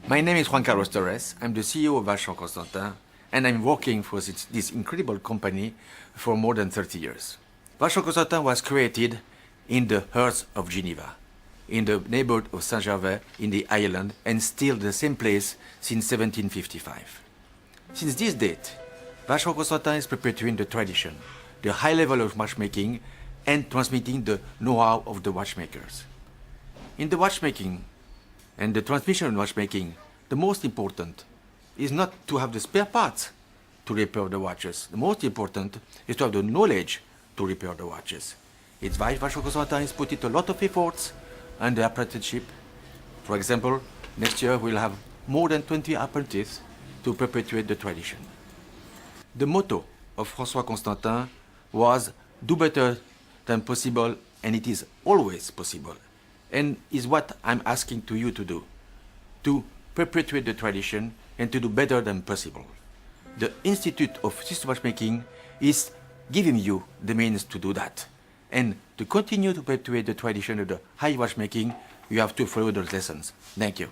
My name is Juan Carlos Torres. I'm the CEO of Vacheron Constantin, and I'm working for this incredible company for more than 30 years. Vacheron Constantin was created in the heart of Geneva, in the neighborhood of Saint-Gervais in the island, and still the same place since 1755. Since this date, Vacheron Constantin is perpetuating the tradition, the high level of watchmaking, and transmitting the know-how of the watchmakers. In the watchmaking and the transmission of watchmaking, the most important is not to have the spare parts to repair the watches. The most important is to have the knowledge to repair the watches. It's why Vacheron Constantin has put it a lot of efforts and the apprenticeship. For example, next year we'll have more than 20 apprentices to perpetuate the tradition. The motto of Vacheron Constantin was do better than possible, and it is always possible. And is what I'm asking to you to do, to perpetuate the tradition and to do better than possible. The Institute of System Watchmaking is giving you the means to do that. And to continue to perpetuate the tradition of the high watchmaking, you have to follow those lessons. Thank you.